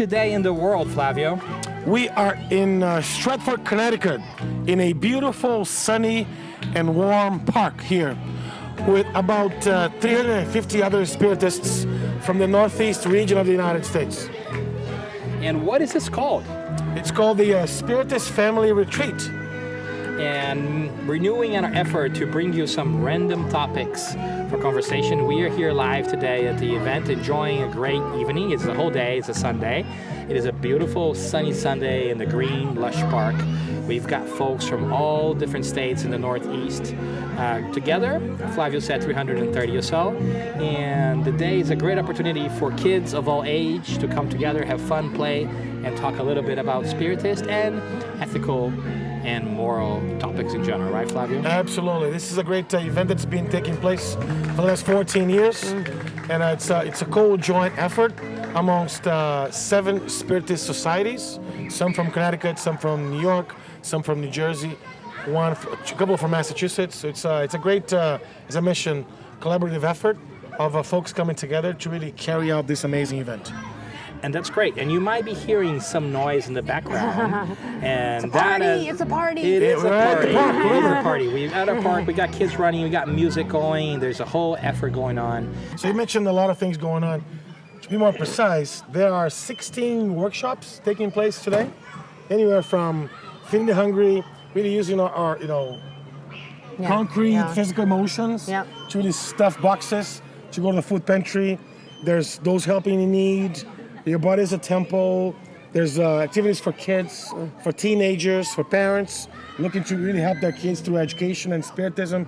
Today in the world, Flavio? We are in Stratford, Connecticut, in a beautiful, sunny, and warm park here with about 350 other Spiritists from the Northeast region of the United States. And what is this called? It's called the Spiritist Family Retreat. And renewing our effort to bring you some random topics for conversation. We are here live today at the event, enjoying a great evening. It's a whole day, it's a Sunday. It is a beautiful sunny Sunday in the green, lush park. We've got folks from all different states in the Northeast together. Flavio said 330 or so. And the day is a great opportunity for kids of all age to come together, have fun, play, and talk a little bit about Spiritist and ethical and moral topics in general, right, Flavio? Absolutely. This is a great event that's been taking place for the last 14 years. And it's a co-joint effort amongst 7 Spiritist societies, some from Connecticut, some from New York, some from New Jersey, a couple from Massachusetts. So it's a great, as I mentioned, collaborative effort of folks coming together to really carry out this amazing event. And that's great. And you might be hearing some noise in the background. And it's a party. It's a party. It is a party. It is a Park. party. We're at a park. We got kids running. We got music going. There's a whole effort going on. So you mentioned a lot of things going on. To be more precise, there are 16 workshops taking place today. Anywhere from feeding the hungry, really using our concrete physical emotions to really stuff boxes, to go to the food pantry. There's those helping in need. Your body is a temple. There's activities for kids, for teenagers, for parents, looking to really help their kids through education and spiritism.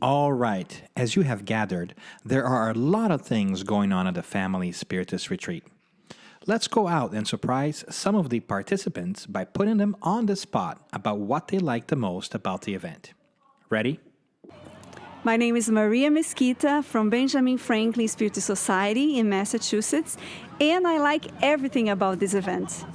All right, as you have gathered, there are a lot of things going on at the Family Spiritist Retreat. Let's go out and surprise some of the participants by putting them on the spot about what they like the most about the event. Ready? My name is Maria Mesquita from Benjamin Franklin Spiritist Society in Massachusetts, and I like everything about this event.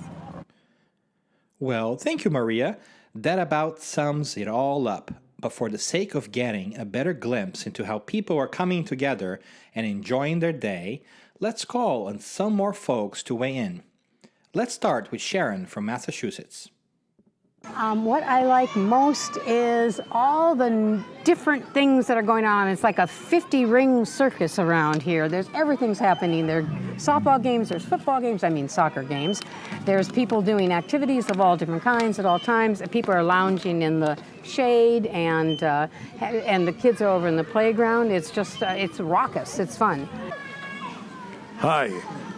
Well, thank you, Maria. That about sums it all up. But for the sake of getting a better glimpse into how people are coming together and enjoying their day, let's call on some more folks to weigh in. Let's start with Sharon from Massachusetts. What I like most is all the different things that are going on. It's like a 50-ring circus around here. Everything's happening. There are softball games, there's football games, soccer games. There's people doing activities of all different kinds at all times. People are lounging in the shade, and the kids are over in the playground. It's just, it's raucous. It's fun. Hi,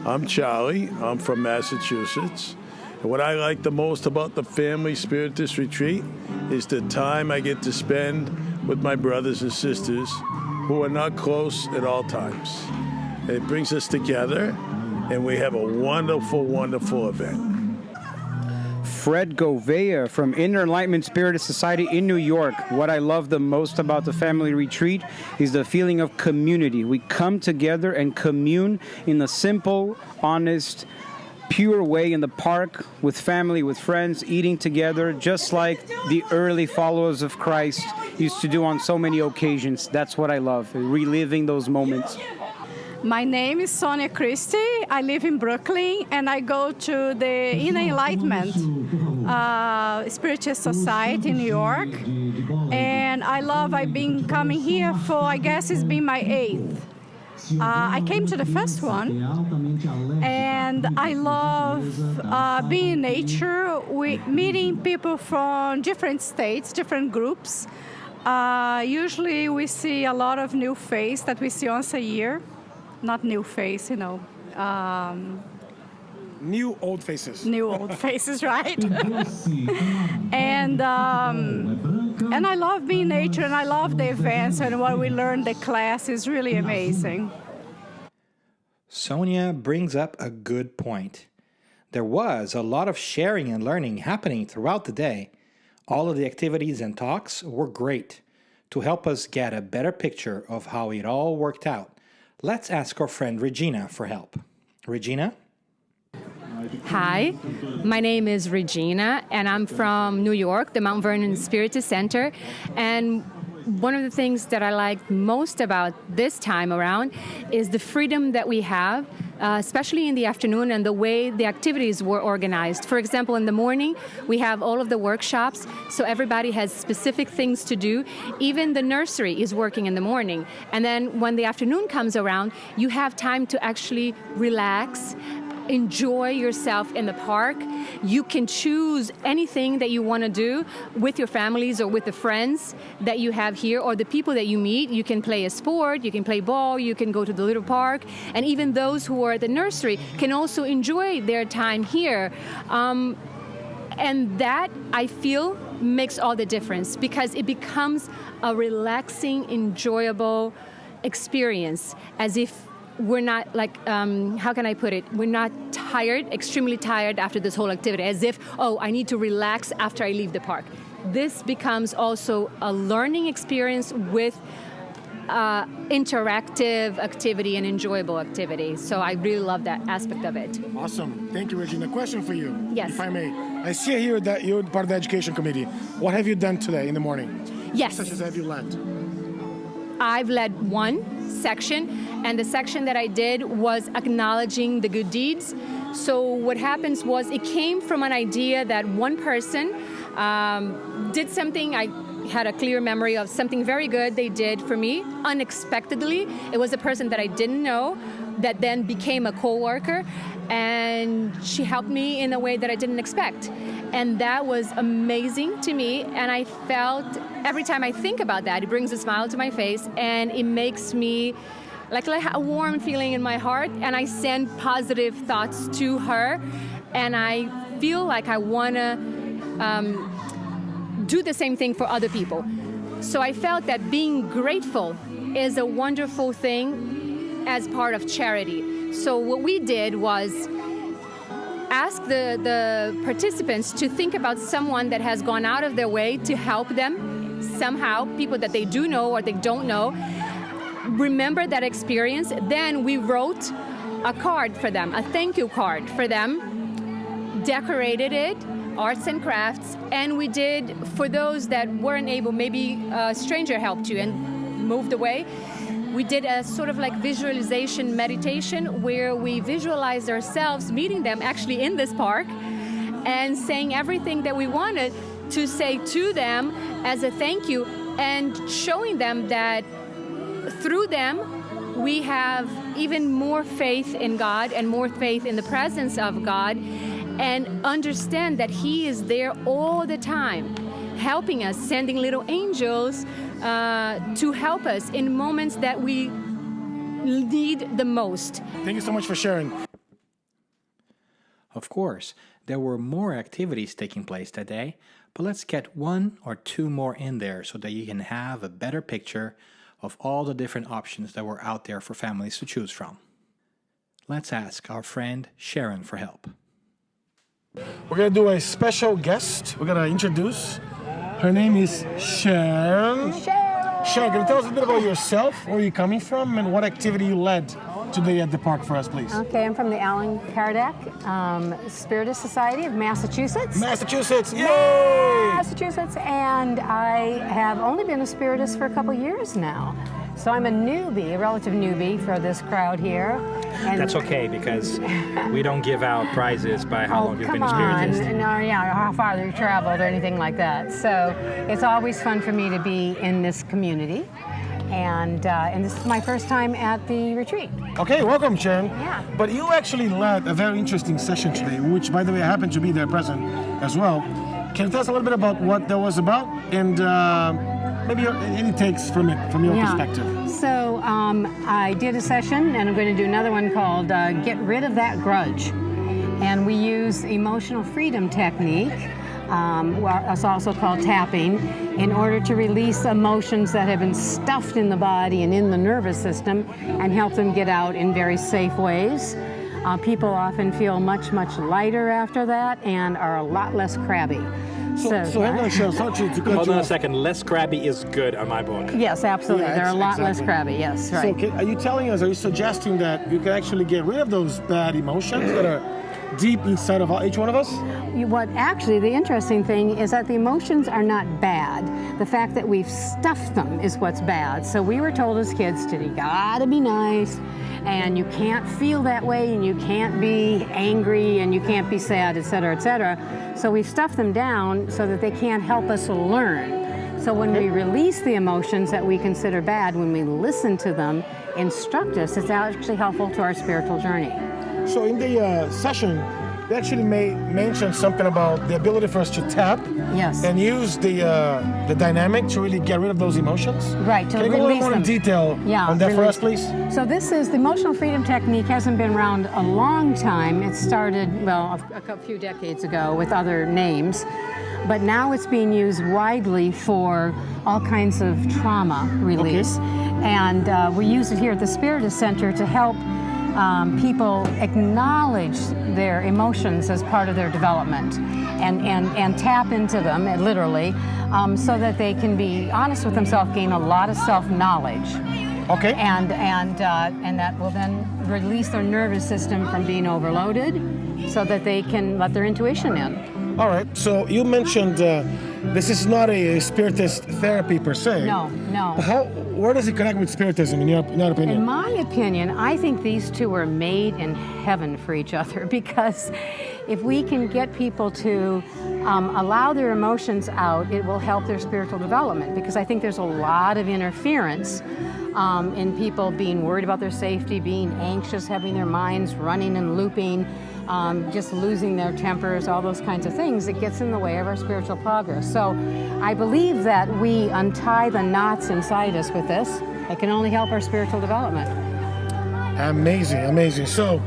I'm Charlie. I'm from Massachusetts. And what I like the most about the Family Spiritist Retreat is the time I get to spend with my brothers and sisters who are not close at all times. And it brings us together, and we have a wonderful, wonderful event. Fred Govea from Inner Enlightenment Spiritist Society in New York. What I love the most about the Family Retreat is the feeling of community. We come together and commune in a simple, honest, pure way in the park with family, with friends, eating together, just like the early followers of Christ used to do on so many occasions. That's what I love, reliving those moments. My name is Sonia Christie. I live in Brooklyn, and I go to the Inner Enlightenment Spiritist Society in New York. And I've been coming here for, I guess it's been my 8th. I came to the first one, and I love being in nature, meeting people from different states, different groups. Usually we see a lot of new face that we see once a year. Not new face, New old faces. New old faces, right? And I love being in nature, and I love the events, and what we learn, the class is really amazing. Sonia brings up a good point. There was a lot of sharing and learning happening throughout the day. All of the activities and talks were great. To help us get a better picture of how it all worked out, let's ask our friend Regina for help. Regina? Hi, my name is Regina, and I'm from New York, the Mount Vernon Spiritist Center. And one of the things that I like most about this time around is the freedom that we have especially in the afternoon, and the way the activities were organized. For example, in the morning, we have all of the workshops, so everybody has specific things to do. Even the nursery is working in the morning. And then when the afternoon comes around, you have time to actually relax, enjoy yourself in the park. You can choose anything that you want to do with your families or with the friends that you have here or the people that you meet. You can play a sport, you can play ball, you can go to the little park, and even those who are at the nursery can also enjoy their time here. And that, I feel, makes all the difference because it becomes a relaxing, enjoyable experience, as if we're not like, how can I put it? We're not tired, extremely tired after this whole activity, as if, oh, I need to relax after I leave the park. This becomes also a learning experience with interactive activity and enjoyable activity. So I really love that aspect of it. Awesome. Thank you, Regina. Question for you, Yes. if I may. I see here that you're part of the education committee. What have you done today in the morning? Yes. Such as have you led? I've led one section, and the section that I did was acknowledging the good deeds. So what happens was it came from an idea that one person did something. I had a clear memory of something very good they did for me unexpectedly. It was a person that I didn't know that then became a coworker, and she helped me in a way that I didn't expect. And that was amazing to me, and I felt, every time I think about that, it brings a smile to my face, and it makes me like a warm feeling in my heart, and I send positive thoughts to her, and I feel like I want to do the same thing for other people. So I felt that being grateful is a wonderful thing as part of charity. So what we did was ask the participants to think about someone that has gone out of their way to help them somehow, people that they do know or they don't know. Remember that experience. Then we wrote a card for them, a thank you card for them, decorated it, arts and crafts, and we did, for those that weren't able, maybe a stranger helped you and moved away, we did a sort of like visualization meditation where we visualized ourselves meeting them actually in this park and saying everything that we wanted to say to them as a thank you, and showing them that through them we have even more faith in God and more faith in the presence of God, and understand that He is there all the time, helping us, sending little angels to help us in moments that we need the most. Thank you so much for sharing. Of course, there were more activities taking place that day, but let's get one or two more in there so that you can have a better picture of all the different options that were out there for families to choose from. Let's ask our friend Sharon for help. We're going to do a special guest. We're going to introduce. Her name is Sharon. Sharon, can you tell us a bit about yourself, where you're coming from, and what activity you led today at the park for us, please? Okay, I'm from the Allan Kardec Spiritist Society of Massachusetts. Massachusetts, yay! Massachusetts, and I have only been a Spiritist for a couple years now. So I'm a newbie, a relative newbie for this crowd here. And That's okay, because we don't give out prizes by how long you've been a Spiritist. No, yeah, how far you traveled or anything like that. So it's always fun for me to be in this community. And this is my first time at the retreat. Okay, welcome, Sharon. Yeah. But you actually led a very interesting session today, which, by the way, I happened to be there present as well. Can you tell us a little bit about what that was about, and maybe any takes from it, from your perspective? So I did a session, and I'm going to do another one called Get Rid of That Grudge. And we use emotional freedom technique, it's also called tapping, in order to release emotions that have been stuffed in the body and in the nervous system and help them get out in very safe ways. People often feel much, much lighter after that and are a lot less crabby. So hang on, Sharon, sorry to cut Hold you on a off. second. Less crabby is good on my book. Yes, absolutely. Yeah, They're a lot less exactly. crabby, yes, right. So are you telling us, are you suggesting that you can actually get rid of those bad emotions that are deep inside of each one of us? What actually, the interesting thing is that the emotions are not bad. The fact that we've stuffed them is what's bad. So we were told as kids to, you gotta be nice, and you can't feel that way, and you can't be angry, and you can't be sad, et cetera, et cetera. So we stuff them down so that they can't help us learn. So when we release the emotions that we consider bad, when we listen to them instruct us, it's actually helpful to our spiritual journey. So in the session, you actually mentioned something about the ability for us to tap and use the dynamic to really get rid of those emotions. Right, to Can you go a little release more them. in detail on that for us, please? So this is the emotional freedom technique. Hasn't been around a long time. It started, well, a few decades ago with other names. But now it's being used widely for all kinds of trauma release. And we use it here at the Spiritist Center to help people acknowledge their emotions as part of their development and tap into them, literally, so that they can be honest with themselves, gain a lot of self-knowledge. Okay. And that will then release their nervous system from being overloaded so that they can let their intuition in. All right, so you mentioned this is not a Spiritist therapy per se. No. Where does it connect with Spiritism in your opinion? In my opinion, I think these two were made in heaven for each other, because if we can get people to allow their emotions out, it will help their spiritual development, because I think there's a lot of interference in people being worried about their safety, being anxious, having their minds running and looping, just losing their tempers, all those kinds of things. It gets in the way of our spiritual progress. So I believe that we untie the knots inside us with this. It can only help our spiritual development. Amazing. So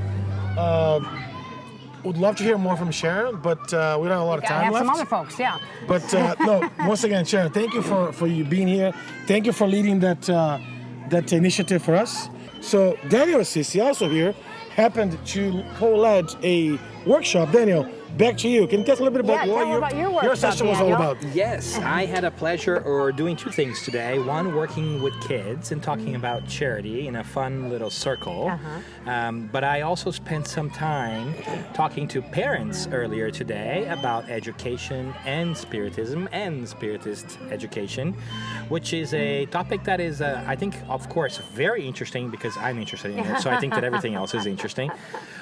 would love to hear more from Sharon, but we don't have a lot of time left. Some other folks, yeah. But no, once again, Sharon, thank you for you being here. Thank you for leading that initiative for us. So Daniel Sissi, also here, happened to co-lead a workshop. Daniel, back to you. Can you tell us a little bit about what your session was all about? Yes, I had a pleasure of doing two things today. One, working with kids and talking about charity in a fun little circle. But I also spent some time talking to parents earlier today about education and Spiritism and Spiritist education, which is a topic that is, I think, of course, very interesting because I'm interested in it. So I think that everything else is interesting.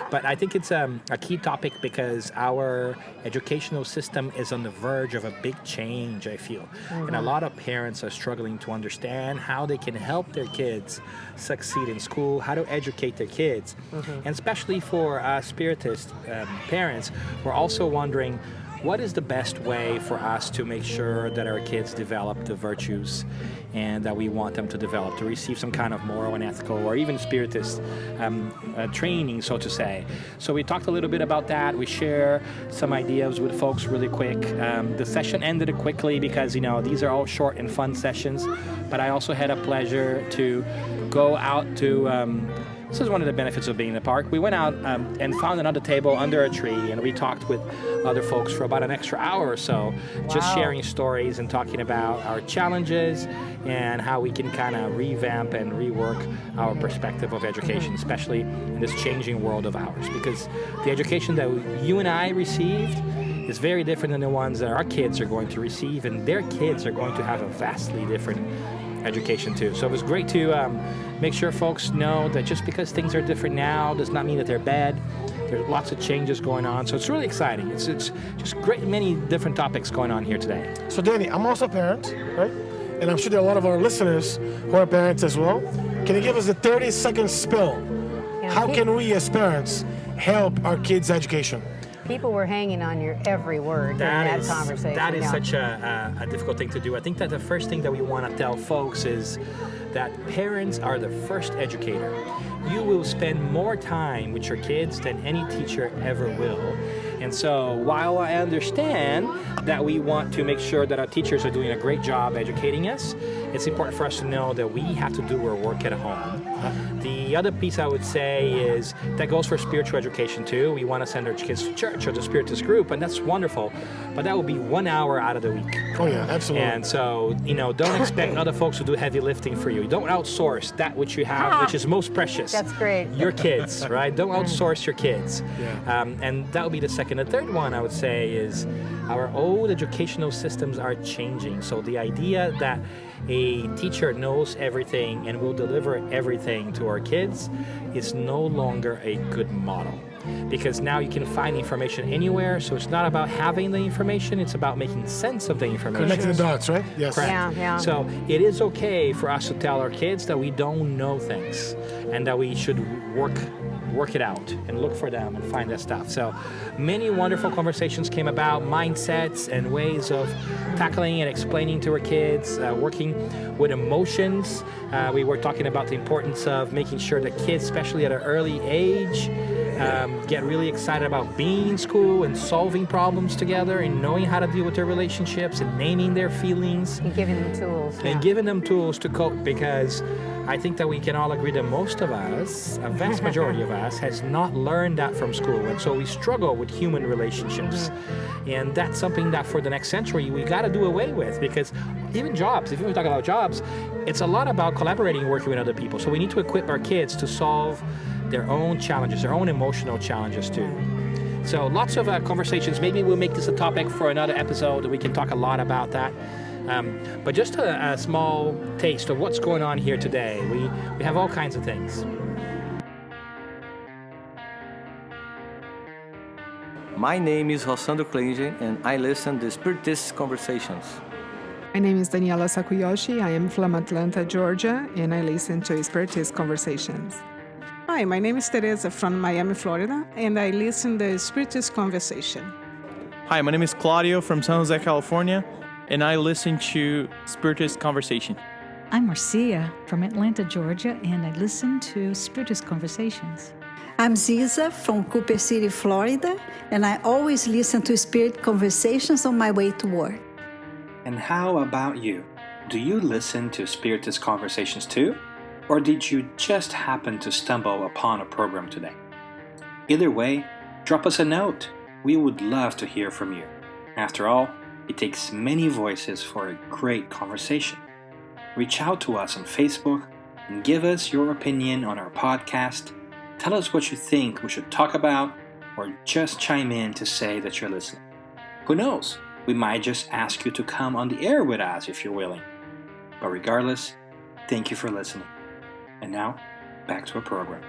But I think it's a key topic because our educational system is on the verge of a big change, I feel. And a lot of parents are struggling to understand how they can help their kids succeed in school, how to educate their kids. And especially for Spiritist parents, we're also wondering, what is the best way for us to make sure that our kids develop the virtues and that we want them to develop, to receive some kind of moral and ethical or even Spiritist training, so to say. So we talked a little bit about that. We share some ideas with folks really quick. The session ended quickly because, these are all short and fun sessions, but I also had a pleasure to go out to this is one of the benefits of being in the park. We went out and found another table under a tree, and we talked with other folks for about an extra hour or so, just sharing stories and talking about our challenges and how we can kind of revamp and rework our perspective of education, especially in this changing world of ours. Because the education that you and I received is very different than the ones that our kids are going to receive, and their kids are going to have a vastly different education too. So it was great to make sure folks know that just because things are different now does not mean that they're bad. There's lots of changes going on, so it's really exciting. It's just great, many different topics going on here today. So Danny, I'm also a parent, right? And I'm sure there are a lot of our listeners who are parents as well. Can you give us a 30-second spill? How can we as parents help our kids' education? People were hanging on your every word during that conversation. That is such a difficult thing to do. I think that the first thing that we want to tell folks is that parents are the first educator. You will spend more time with your kids than any teacher ever will. And so while I understand that we want to make sure that our teachers are doing a great job educating us, it's important for us to know that we have to do our work at home. The other piece I would say is that goes for spiritual education too. We want to send our kids to church or the Spiritist group, and that's wonderful. But that will be 1 hour out of the week. Oh yeah, absolutely. And so, don't expect other folks to do heavy lifting for you. Don't outsource that which you have, which is most precious. That's great. Your kids, right? Don't outsource your kids. Yeah. And that would be the second. The third one I would say is our old educational systems are changing. So the idea that a teacher knows everything and will deliver everything to our kids is no longer a good model. Because now you can find information anywhere, so it's not about having the information, it's about making sense of the information. Connecting the dots, right? Yes. Correct. Yeah. So it is okay for us to tell our kids that we don't know things and that we should work it out and look for them and find that stuff. So many wonderful conversations came about, mindsets and ways of tackling and explaining to our kids, working with emotions. We were talking about the importance of making sure that kids, especially at an early age, get really excited about being in school and solving problems together and knowing how to deal with their relationships and naming their feelings. And giving them tools. And giving them tools to cope, because I think that we can all agree that most of us, a vast majority of us, has not learned that from school. And so we struggle with human relationships. And that's something that for the next century, we got to do away with, because even jobs, if we talk about jobs, it's a lot about collaborating and working with other people. So we need to equip our kids to solve their own challenges, their own emotional challenges too. So lots of conversations. Maybe we'll make this a topic for another episode. We can talk a lot about that. But just a small taste of what's going on here today. We have all kinds of things. My name is Rossandro Klinge, and I listen to Spiritist Conversations. My name is Daniela Sakuyoshi. I am from Atlanta, Georgia, and I listen to Spiritist Conversations. Hi, my name is Teresa from Miami, Florida, and I listen to Spiritist Conversation. Hi, my name is Claudio from San Jose, California, and I listen to Spiritist Conversation. I'm Marcia from Atlanta, Georgia, and I listen to Spiritist Conversations. I'm Ziza from Cooper City, Florida, and I always listen to Spirit Conversations on my way to work. And how about you? Do you listen to Spiritist Conversations too? Or did you just happen to stumble upon a program today? Either way, drop us a note. We would love to hear from you. After all, it takes many voices for a great conversation. Reach out to us on Facebook and give us your opinion on our podcast. Tell us what you think we should talk about, or just chime in to say that you're listening. Who knows? We might just ask you to come on the air with us if you're willing. But regardless, thank you for listening. And now, back to our program.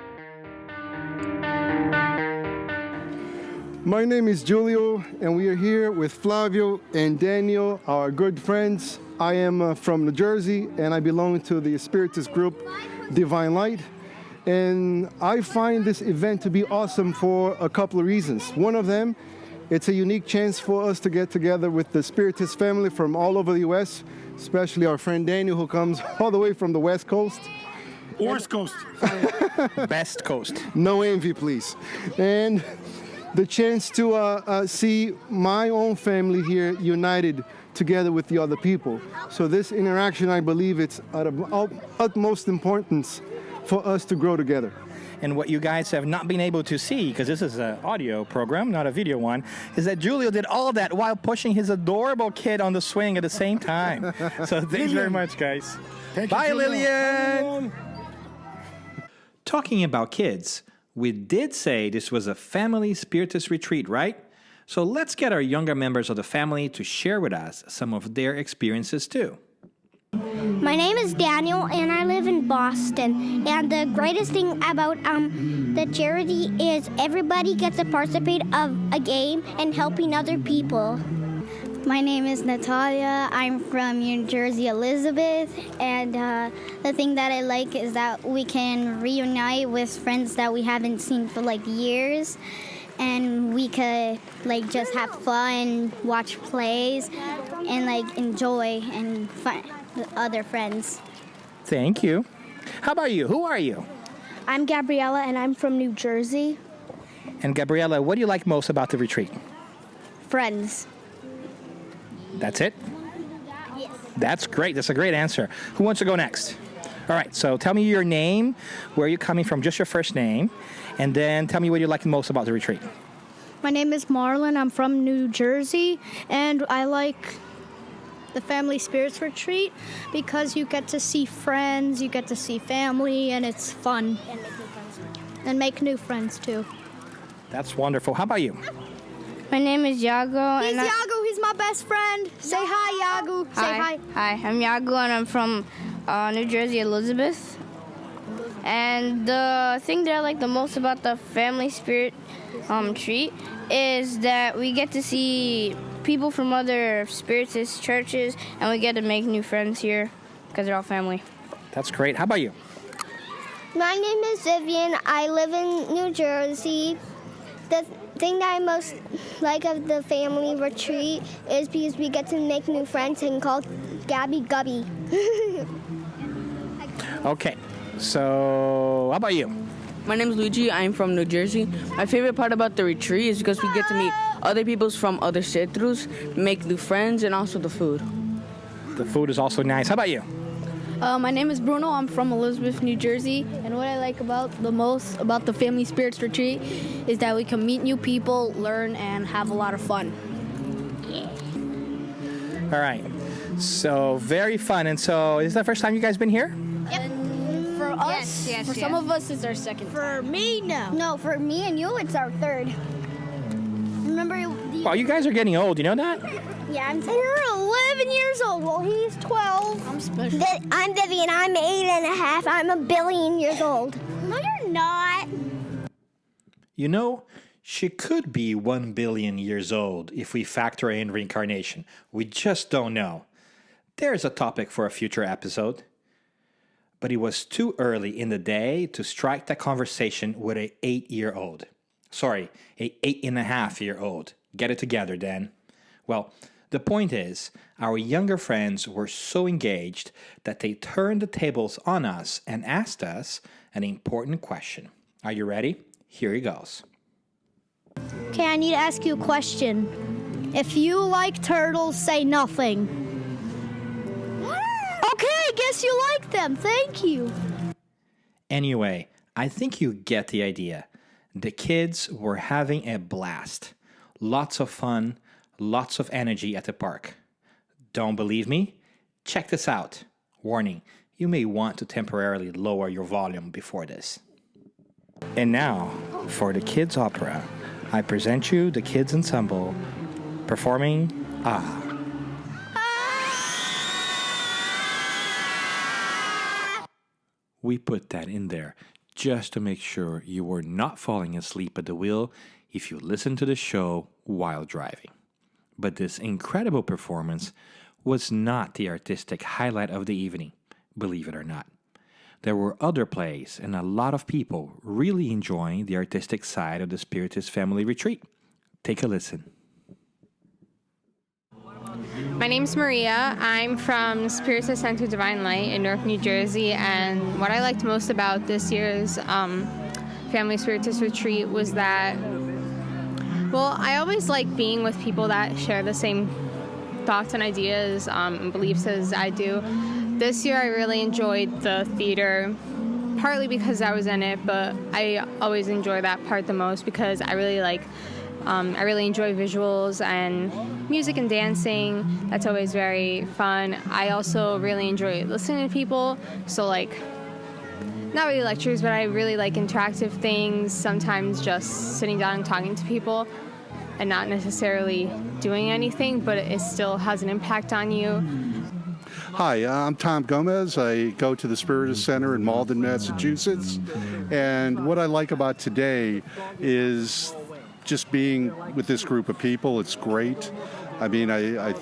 My name is Julio, and we are here with Flavio and Daniel, our good friends. I am from New Jersey, and I belong to the Spiritist group Divine Light. And I find this event to be awesome for a couple of reasons. One of them, it's a unique chance for us to get together with the Spiritist family from all over the U.S., especially our friend Daniel, who comes all the way from the West Coast. West Coast. Best Coast. No envy, please. And the chance to see my own family here united together with the other people. So this interaction, I believe, it's of utmost importance for us to grow together. And what you guys have not been able to see, because this is an audio program, not a video one, is that Julio did all of that while pushing his adorable kid on the swing at the same time. So thanks very much, guys. Bye, Lillian. Talking about kids, we did say this was a family Spiritist retreat, right? So let's get our younger members of the family to share with us some of their experiences too. My name is Daniel, and I live in Boston. And the greatest thing about the charity is everybody gets to participate of a game and helping other people. My name is Natalia. I'm from New Jersey, Elizabeth. And the thing that I like is that we can reunite with friends that we haven't seen for years. And we could just have fun, watch plays, and enjoy and find other friends. Thank you. How about you? Who are you? I'm Gabriella, and I'm from New Jersey. And Gabriella, what do you like most about the retreat? Friends. That's it? Yes. That's great. That's a great answer. Who wants to go next? All right, so tell me your name, where you're coming from, just your first name, and then tell me what you like most about the retreat. My name is Marlon. I'm from New Jersey, and I like the Family Spirits Retreat because you get to see friends, you get to see family, and it's fun. And make new friends, too. That's wonderful. How about you? My name is Yago. He's Yago. He's my best friend. Say hi, Yago. Say hi. Hi, I'm Yago, and I'm from New Jersey, Elizabeth. And the thing that I like the most about the Family Spirit Retreat is that we get to see people from other Spiritist churches, and we get to make new friends here because they're all family. That's great. How about you? My name is Vivian. I live in New Jersey. The thing that I most like of the family retreat is because we get to make new friends and call Gabby Gubby. Okay. So, how about you? My name is Luigi. I'm from New Jersey. My favorite part about the retreat is because we get to meet other people from other centros, make new friends, and also the food. The food is also nice. How about you? My name is Bruno. I'm from Elizabeth, New Jersey. And what I like the most about the Family Spirits Retreat is that we can meet new people, learn, and have a lot of fun. Yeah. All right. So, very fun. And so, is this the first time you guys been here? Yep. For us, for some of us, it's our second. For me, no. No, for me and you, it's our third. Remember? Well, you guys are getting old. You know that? Yeah, we're 11 years old. Well, he's 12. I'm special. I'm Vivian. I'm 8.5. I'm 1 billion years old. No, you're not. You know, she could be 1 billion years old if we factor in reincarnation. We just don't know. There's a topic for a future episode. But it was too early in the day to strike that conversation with an 8-year-old. Sorry, an 8.5-year-old. Get it together, Dan. Well, the point is, our younger friends were so engaged that they turned the tables on us and asked us an important question. Are you ready? Here it goes. Okay, I need to ask you a question. If you like turtles, say nothing. Okay, I guess you like them. Thank you. Anyway, I think you get the idea. The kids were having a blast. Lots of fun, lots of energy at the park. Don't believe me? Check this out. Warning, you may want to temporarily lower your volume before this. And now, for the kids' opera, I present you the kids' ensemble performing Ah. We put that in there just to make sure you were not falling asleep at the wheel if you listen to the show while driving. But this incredible performance was not the artistic highlight of the evening, believe it or not. There were other plays and a lot of people really enjoying the artistic side of the Spiritist Family Retreat. Take a listen. My name's Maria. I'm from Spiritist Center Divine Light in Newark, New Jersey, and what I liked most about this year's Family Spiritist Retreat was that, well, I always like being with people that share the same thoughts and ideas and beliefs as I do. This year I really enjoyed the theater, partly because I was in it, but I always enjoy that part the most because I really enjoy visuals and music and dancing. That's always very fun. I also really enjoy listening to people. So not really lectures, but I really like interactive things. Sometimes just sitting down and talking to people and not necessarily doing anything, but it still has an impact on you. Hi, I'm Tom Gomez. I go to the Spiritist Center in Malden, Massachusetts. And what I like about today is just being with this group of people. It's great. I mean, I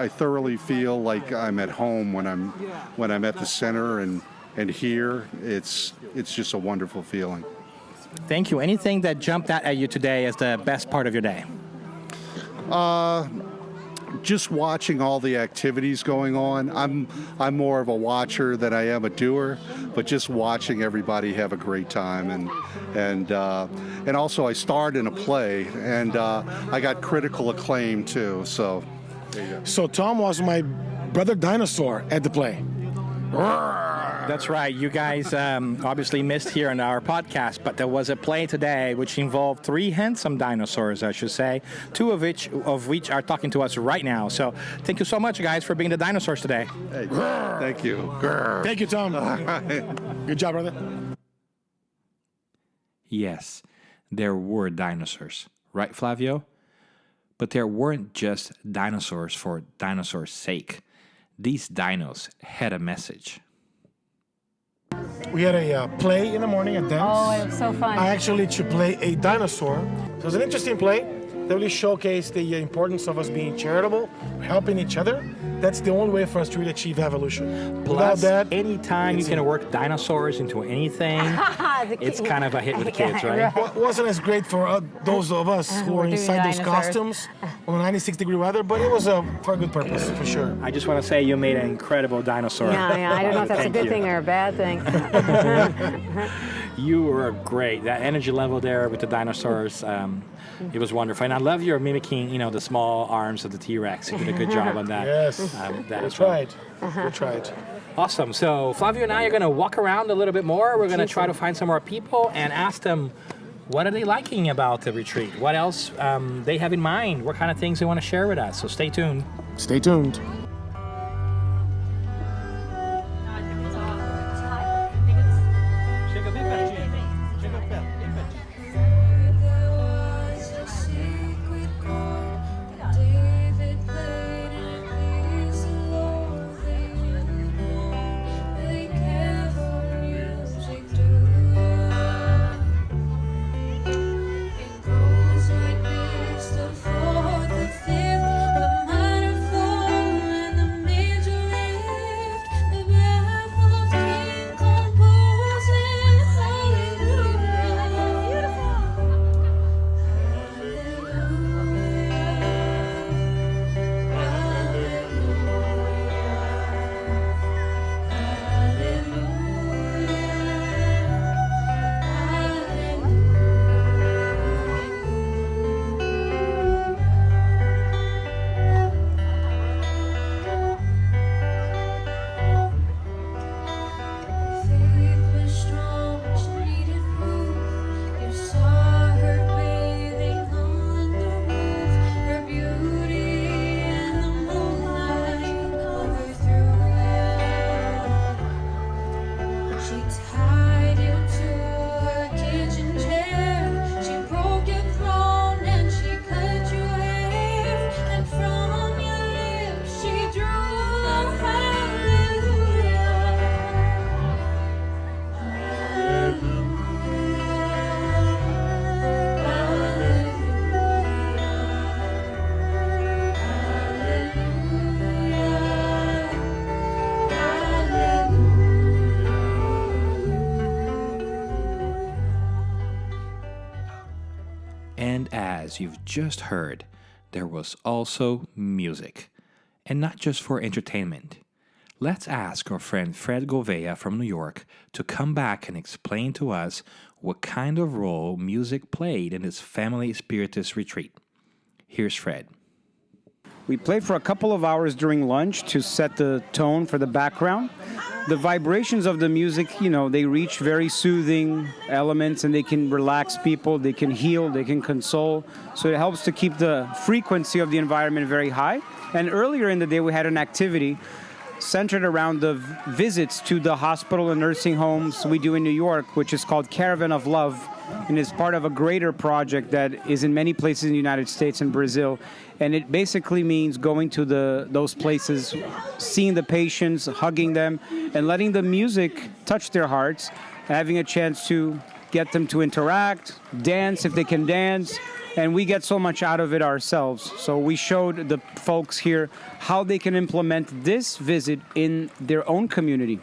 thoroughly feel like I'm at home when I'm at the center and here. It's just a wonderful feeling. Thank you. Anything that jumped out at you today as the best part of your day? Just watching all the activities going on. I'm more of a watcher than I am a doer, but just watching everybody have a great time and also I starred in a play and I got critical acclaim too. So there you go. So Tom was my brother dinosaur at the play. That's right. You guys obviously missed here on our podcast, but there was a play today which involved 3 handsome dinosaurs, I should say, 2 of which are talking to us right now. So thank you so much, guys, for being the dinosaurs today. Hey, thank you. Thank you, Tom. Good job, brother. Yes, there were dinosaurs, right, Flavio? But there weren't just dinosaurs for dinosaurs' sake. These dinos had a message. We had a play in the morning, a dance. Oh, it was so fun. I actually to play a dinosaur. So it was an interesting play that really showcased the importance of us being charitable, helping each other. That's the only way for us to really achieve evolution. Plus, anytime you can work dinosaurs into anything, it's kind of a hit with the kids, right? Well, it wasn't as great for those of us who were inside those costumes on 96-degree weather, but it was for a good purpose, for sure. I just want to say you made an incredible dinosaur. Yeah, I don't know if that's a good thing or a bad thing. You were great. That energy level there with the dinosaurs, it was wonderful. And I love your mimicking, the small arms of the T-Rex. You did a good job on that. Yes, we tried. We tried. Awesome. So Flavio and I are going to walk around a little bit more. We're going to try to find some more people and ask them what are they liking about the retreat? What else they have in mind? What kind of things they want to share with us? So stay tuned. Stay tuned. And as you've just heard, there was also music, and not just for entertainment. Let's ask our friend Fred Gouveia from New York to come back and explain to us what kind of role music played in this Family Spiritist Retreat. Here's Fred. We played for a couple of hours during lunch to set the tone for the background. The vibrations of the music, they reach very soothing elements and they can relax people, they can heal, they can console. So it helps to keep the frequency of the environment very high. And earlier in the day, we had an activity centered around the visits to the hospital and nursing homes we do in New York, which is called Caravan of Love, and is part of a greater project that is in many places in the United States and Brazil. And it basically means going to those places, seeing the patients, hugging them, and letting the music touch their hearts, having a chance to get them to interact, dance if they can dance, and we get so much out of it ourselves. So we showed the folks here how they can implement this visit in their own community.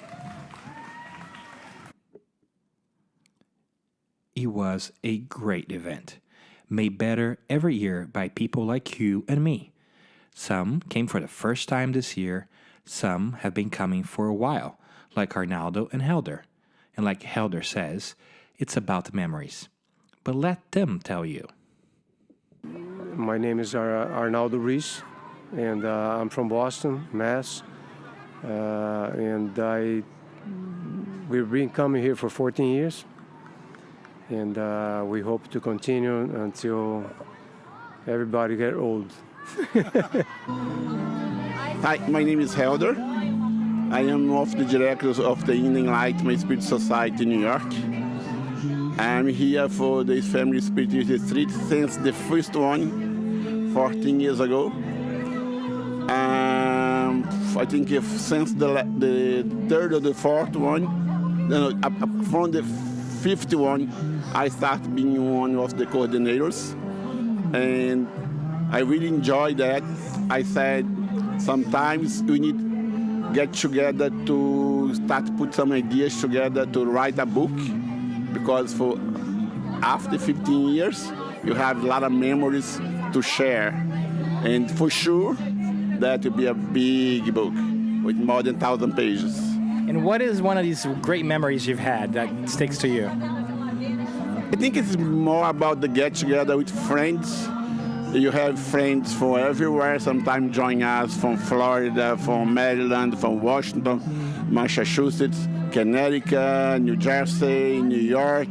It was a great event, made better every year by people like you and me. Some came for the first time this year, some have been coming for a while, like Arnaldo and Helder. And like Helder says, it's about the memories. But let them tell you. My name is Arnaldo Reese, and I'm from Boston, Mass. We've been coming here for 14 years. And we hope to continue until everybody get old. Hi, my name is Helder. I am one of the directors of the Indian Enlightenment Spirit Society in New York. I'm here for the Family Spiritist Retreat since the first one 14 years ago. I think since the third or the fourth one, From the 51, I started being one of the coordinators, and I really enjoyed that. I said sometimes we need to get together to start to put some ideas together to write a book, because for after 15 years, you have a lot of memories to share. And for sure, that will be a big book with more than 1,000 pages. And what is one of these great memories you've had that sticks to you? I think it's more about the get-together with friends. You have friends from everywhere, sometimes join us from Florida, from Maryland, from Washington, Massachusetts, Connecticut, New Jersey, New York.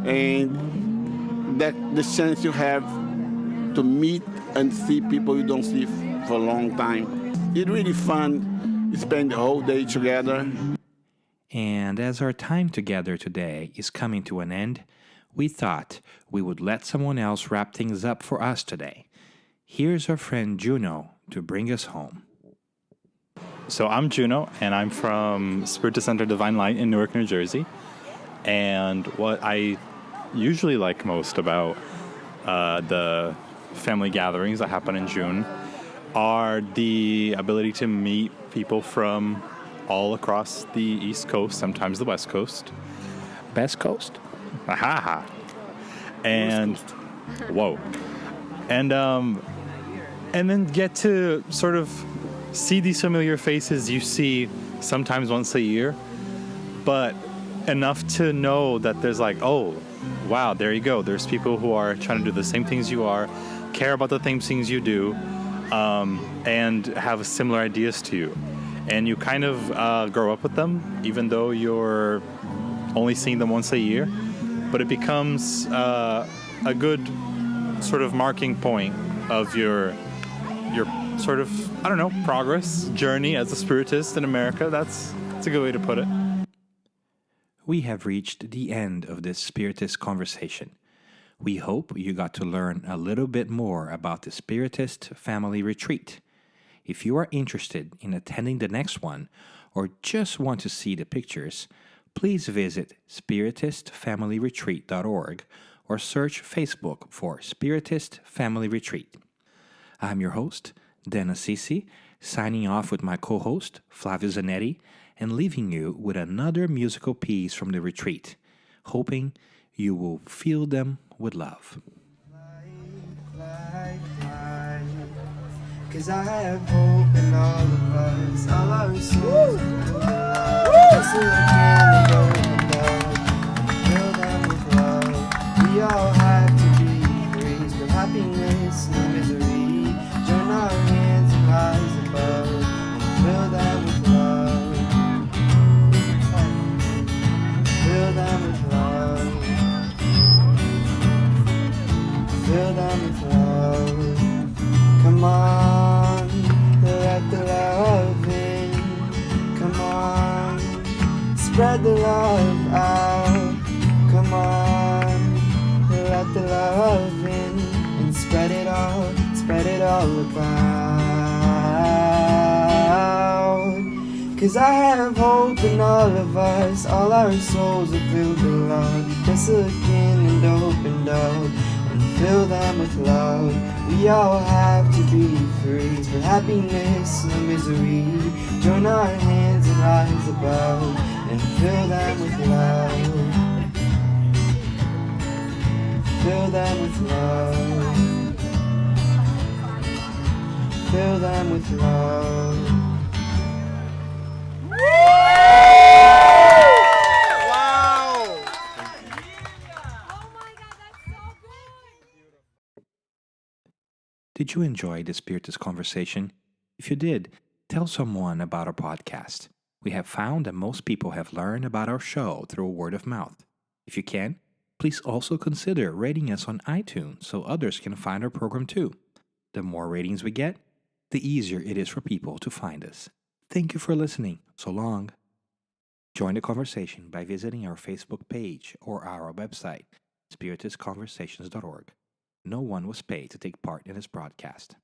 And that the chance you have to meet and see people you don't see for a long time. It's really fun. You spend the whole day together. And as our time together today is coming to an end, we thought we would let someone else wrap things up for us today. Here's our friend Juno to bring us home. So I'm Juno, and I'm from Spiritist Center Divine Light in Newark, New Jersey. And what I usually like most about the family gatherings that happen in June are the ability to meet people from all across the East Coast, sometimes the West Coast. Best Coast? Aha! And whoa, and then get to sort of see these familiar faces you see sometimes once a year, but enough to know that there's like, oh, wow, there you go. There's people who are trying to do the same things you are, care about the same things you do, and have similar ideas to you. And you kind of grow up with them, even though you're only seeing them once a year. But it becomes a good sort of marking point of your sort of, I don't know, progress, journey as a Spiritist in America. That's a good way to put it. We have reached the end of this Spiritist conversation. We hope you got to learn a little bit more about the Spiritist Family Retreat. If you are interested in attending the next one, or just want to see the pictures, please visit spiritistfamilyretreat.org or search Facebook for Spiritist Family Retreat. I'm your host, Dan Assisi, signing off with my co-host, Flavio Zanetti, and leaving you with another musical piece from the retreat, hoping you will fill them with love. 'Cause I have hope in all of us, all our souls. Just look in the open door and fill them with love. We all have to be free from happiness and misery. Join our hands and rise above and fill them with love. Fill them with love. Fill them with love. Come on, let the love in. Come on, spread the love out. Come on, let the love in and spread it all about. 'Cause I have hope in all of us, all our souls are filled with love. Just look in and open up and fill them with love. We all have to be free from happiness and misery. Join our hands and rise above and fill them with love. Fill them with love. Fill them with love. Did you enjoy the Spiritist conversation? If you did, tell someone about our podcast. We have found that most people have learned about our show through word of mouth. If you can, please also consider rating us on iTunes so others can find our program too. The more ratings we get, the easier it is for people to find us. Thank you for listening. So long. Join the conversation by visiting our Facebook page or our website, spiritistconversations.org. No one was paid to take part in this broadcast.